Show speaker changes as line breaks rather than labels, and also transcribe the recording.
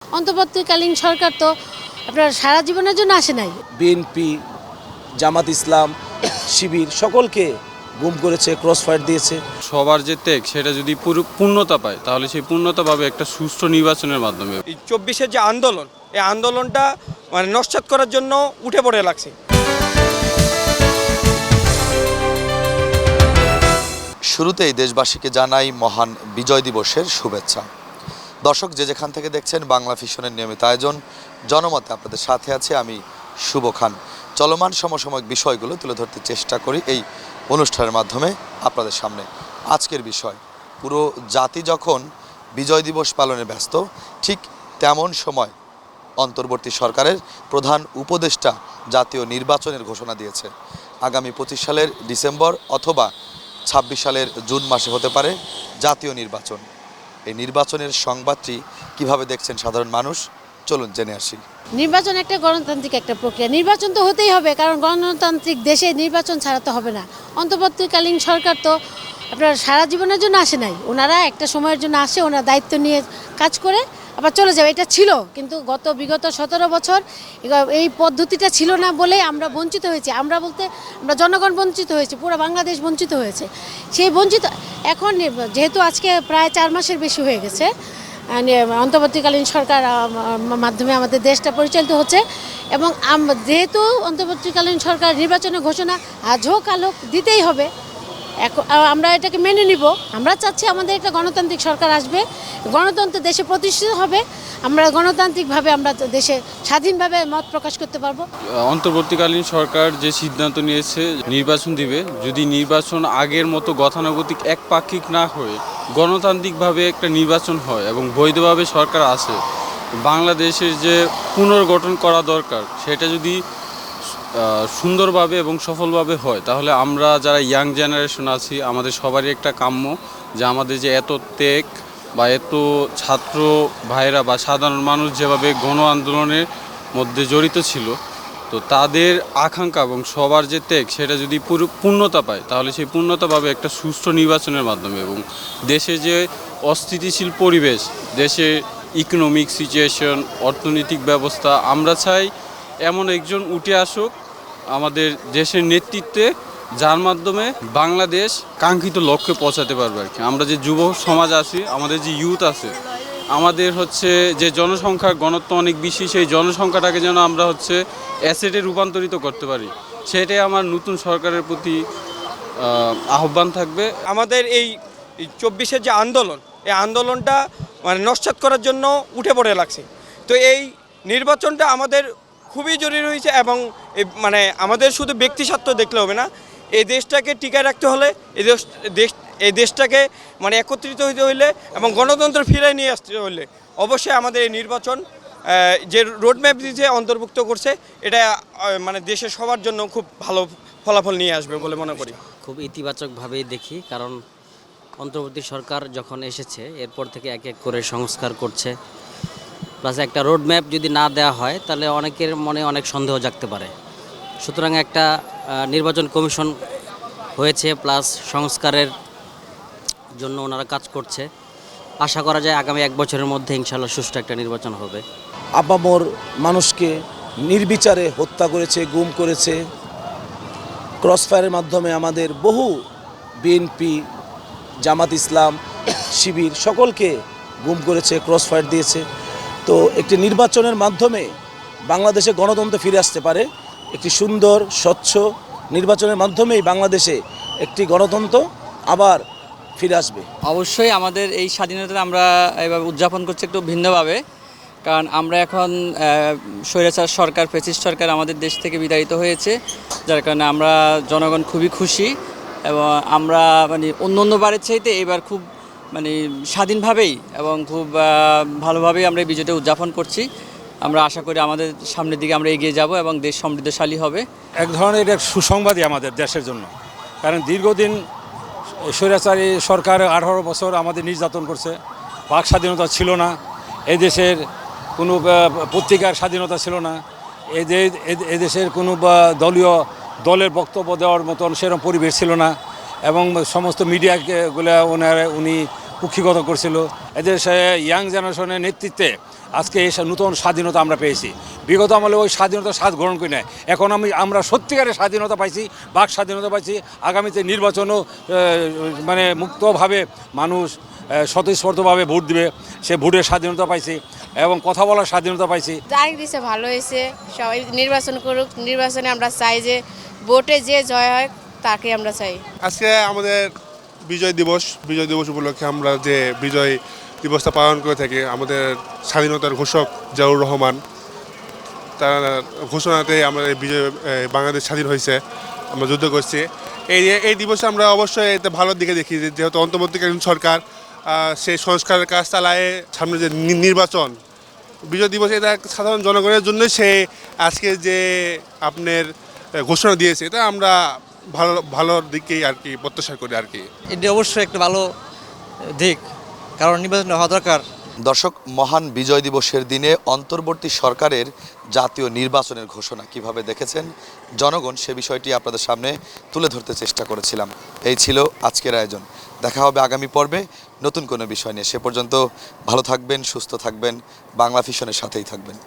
অন্তর্বর্তীকালীন সরকার তো আপনার সারা জীবনের জন্য আসে নাই।
বিএনপি, জামাত ইসলাম, শিবির সকলকে গুম করেছে, ক্রস ফায়ার দিয়েছে।
সবার যে ত্যাগ সেটা যদি পূর্ণতা পায় তাহলে সেই পূর্ণতা পাবে একটা সুষ্ঠু নির্বাচনের মাধ্যমে।
এই 24-এর যে আন্দোলন, এই আন্দোলনটা মানে নস্যাৎ করার জন্য উঠে পড়ে লাগছে।
শুরুতেই দেশবাসীকে জানাই মহান বিজয় দিবসের শুভেচ্ছা। দর্শক, যে যেখান থেকে দেখছেন বাংলা ভিশনের নিয়মিত আয়োজন জনমতে আপনাদের সাথে আছে আমি শুভ খান। চলমান সমসাময়িক বিষয়গুলো তুলে ধরতে চেষ্টা করি এই অনুষ্ঠানের মাধ্যমে আপনাদের সামনে। আজকের বিষয়, পুরো জাতি যখন বিজয় দিবস পালনে ব্যস্ত, ঠিক তেমন সময় অন্তর্বর্তী সরকারের প্রধান উপদেষ্টা জাতীয় নির্বাচনের ঘোষণা দিয়েছে। আগামী 25 সালের ডিসেম্বর অথবা 26 সালের জুন মাসে হতে পারে জাতীয় নির্বাচন। এই নির্বাচনের সংবাদটি কিভাবে দেখছেন সাধারণ মানুষ, চলুন জেনে আসি।
নির্বাচন একটা গণতান্ত্রিক একটা প্রক্রিয়া, নির্বাচন তো হতেই হবে, কারণ গণতান্ত্রিক দেশে নির্বাচন ছাড়া তো হবে না। অন্তর্বর্তীকালীন সরকার তো আপনার সারা জীবনের জন্য আসে নাই, ওনারা একটা সময়ের জন্য আসে, ওনারা দায়িত্ব নিয়ে কাজ করে আবার চলে যাবে। এটা ছিল, কিন্তু বিগত 17 বছর এই পদ্ধতিটা ছিল না বলে আমরা বঞ্চিত হয়েছি। আমরা বলতে আমরা জনগণ বঞ্চিত হয়েছে, পুরো বাংলাদেশ বঞ্চিত হয়েছে। সেই বঞ্চিত এখন যেহেতু আজকে প্রায় 4 মাসের বেশি হয়ে গেছে অন্তর্বর্তীকালীন সরকার মাধ্যমে আমাদের দেশটা পরিচালিত হচ্ছে, এবং যেহেতু অন্তর্বর্তীকালীন সরকার নির্বাচনের ঘোষণা আজ হোক আলো দিতেই হবে, আমরা এটাকে মেনে নিব। আমরা চাচ্ছি আমাদের একটা গণতান্ত্রিক সরকার আসবে, গণতন্ত্র দেশে প্রতিষ্ঠিত হবে, আমরা গণতান্ত্রিকভাবে আমরা দেশে স্বাধীনভাবে মত প্রকাশ করতে পারবো।
অন্তর্বর্তীকালীন সরকার যে সিদ্ধান্ত নিয়েছে নির্বাচন দিবে, যদি নির্বাচন আগের মতো গতানুগতিক একপাক্ষিক না হয়ে গণতান্ত্রিকভাবে একটা নির্বাচন হয় এবং বৈধভাবে সরকার আসে, বাংলাদেশের যে পুনর্গঠন করা দরকার সেটা যদি সুন্দরভাবে এবং সফলভাবে হয়, তাহলে আমরা যারা ইয়াং জেনারেশন আছি আমাদের সবারই একটা কাম্য যে আমাদের যে এত ত্যাগ বা এত ছাত্র ভাইরা বা সাধারণ মানুষ যেভাবে গণ আন্দোলনের মধ্যে জড়িত ছিল, তো তাদের আকাঙ্ক্ষা এবং সবার যে ত্যাগ সেটা যদি পূর্ণতা পায় তাহলে সেই পূর্ণতা পাবে একটা সুষ্ঠু নির্বাচনের মাধ্যমে। এবং দেশে যে অস্থিতিশীল পরিবেশ, দেশে ইকোনমিক সিচুয়েশন, অর্থনৈতিক ব্যবস্থা, আমরা চাই এমন একজন উঠে আসুক আমাদের দেশের নেতৃত্বে, যার মাধ্যমে বাংলাদেশ কাঙ্ক্ষিত লক্ষ্যে পৌঁছাতে পারবে আর কি। আমরা যে যুব সমাজ আছি, আমাদের যে ইউথ আছে, আমাদের হচ্ছে যে জনসংখ্যার ঘনত্ব অনেক বেশি, সেই জনসংখ্যাটাকে যেন আমরা হচ্ছে অ্যাসেটে রূপান্তরিত করতে পারি, সেটাই আমার নতুন সরকারের প্রতি আহ্বান থাকবে।
আমাদের এই 24-এর যে আন্দোলন, এই আন্দোলনটা মানে নস্যাৎ করার জন্য উঠে পড়ে লাগছে। তো এই নির্বাচনটা আমাদের খুবই জরুরি হয়েছে, এবং মানে আমাদের শুধু ব্যক্তি স্বার্থ দেখলে হবে না, এই দেশটাকে টিকায় রাখতে হলে এই দেশটাকে মানে একত্রিত হতে হইলে এবং গণতন্ত্র ফিরিয়ে নিয়ে আসতে হলে অবশ্যই আমাদের এই নির্বাচন যে রোডম্যাপ দিতে অন্তর্ভুক্ত করছে, এটা মানে দেশের সবার জন্য খুব ভালো ফলাফল নিয়ে আসবে বলে মনে করি।
খুব ইতিবাচকভাবেই দেখি, কারণ অন্তর্বর্তী সরকার যখন এসেছে এরপর থেকে এক এক করে সংস্কার করছে, প্লাস একটা রোড ম্যাপ যদি না দেওয়া হয় তাহলে অনেকের মনে অনেক সন্দেহ জাগতে পারে। সুতরাং একটা নির্বাচন কমিশন হয়েছে, প্লাস সংস্কারের জন্য ওনারা কাজ করছে। আশা করা যায় আগামী 1 বছরের মধ্যে ইনশাআল্লাহ সুষ্ঠু একটা নির্বাচন হবে।
আপামর মানুষকে নির্বিচারে হত্যা করেছে, গুম করেছে, ক্রস ফায়ারের মাধ্যমে আমাদের বহু বিএনপি, জামাত ইসলাম, শিবির সকলকে গুম করেছে, ক্রস ফায়ার দিয়েছে। তো একটি নির্বাচনের মাধ্যমে বাংলাদেশে গণতন্ত্র ফিরে আসতে পারে। একটি সুন্দর স্বচ্ছ নির্বাচনের মাধ্যমেই বাংলাদেশে একটি গণতন্ত্র আবার ফিরে আসবে।
অবশ্যই আমাদের এই স্বাধীনতা আমরা এভাবে উদযাপন করছি একটু ভিন্নভাবে, কারণ আমরা এখন স্বৈরাচার সরকার, ফ্যাসিস্ট সরকার আমাদের দেশ থেকে বিতাড়িত হয়েছে, যার কারণে আমরা জনগণ খুবই খুশি, এবং আমরা মানে অন্য বারের চাইতে এবার খুব মানে স্বাধীনভাবেই এবং খুব ভালোভাবেই আমরা এই বিজয়টা উদযাপন করছি। আমরা আশা করি আমাদের সামনের দিকে আমরা এগিয়ে যাব এবং দেশ সমৃদ্ধশালী হবে।
এক ধরনের এটা সুসংবাদই আমাদের দেশের জন্য, কারণ দীর্ঘদিন স্বৈরাচারী সরকার 18 বছর আমাদের নির্যাতন করছে। বাক স্বাধীনতা ছিল না, এই দেশের কোনো পত্রিকার স্বাধীনতা ছিল না, এদেশের কোনো দলের বক্তব্য দেওয়ার মতন সেরকম পরিবেশ ছিল না, এবং সমস্ত মিডিয়াগুলো উনি কুক্ষিগত করছিল। এদেশে ইয়াং জেনারেশনের নেতৃত্বে আজকে এই নূতন স্বাধীনতা আমরা পেয়েছি। বিগত আমলে ওই স্বাধীনতার স্বাদ গ্রহণ করি না। এখন আমরা সত্যিকারের স্বাধীনতা পাইছি, বাক স্বাধীনতা পাইছি। আগামীতে নির্বাচনও মানে মুক্তভাবে মানুষ স্বতঃস্ফূর্তভাবে ভোট দিবে, সে ভোটের স্বাধীনতা পাইছি এবং কথা বলার স্বাধীনতা পাইছি।
যাই দিছে ভালো হয়েছে, সবাই নির্বাচন করুক। নির্বাচনে আমরা চাই যে ভোটে যে জয় হয় তাকে আমরা চাই।
আজকে আমাদের বিজয় দিবস উপলক্ষে আমরা যে বিজয় দিবসটা পালন করে থাকি, আমাদের স্বাধীনতার ঘোষক জিয়াউর রহমান তার ঘোষণাতে আমাদের বিজয় বাংলাদেশ স্বাধীন হয়েছে, আমরা যুদ্ধ করছি। এই দিবসে আমরা অবশ্যই এতে ভালোর দিকে দেখি, যেহেতু অন্তর্বর্তীকালীন সরকার সেই সংস্কারের কাজ চালায়। সামনে যে নির্বাচন, বিজয় দিবস এটা সাধারণ জনগণের জন্য সে আজকে যে আপনার ঘোষণা দিয়েছে, এটা আমরা ভালোর দিকেই আর কি প্রত্যাশা করি আর কি।
এটি অবশ্যই একটা ভালো দিক, কারণ নির্বাচন হওয়া দরকার।
দর্শক, মহান বিজয় দিবসের দিনে অন্তর্বর্তী সরকারের জাতীয় নির্বাচনের ঘোষণা কিভাবে দেখেছেন জনগণ, সে বিষয়টি আপনাদের সামনে তুলে ধরতে চেষ্টা করেছিলাম। এই ছিল আজকের আয়োজন। দেখা হবে আগামী পর্বে নতুন কোনো বিষয় নিয়ে। সে পর্যন্ত ভালো থাকবেন, সুস্থ থাকবেন, বাংলা ভিশনের সাথেই থাকবেন।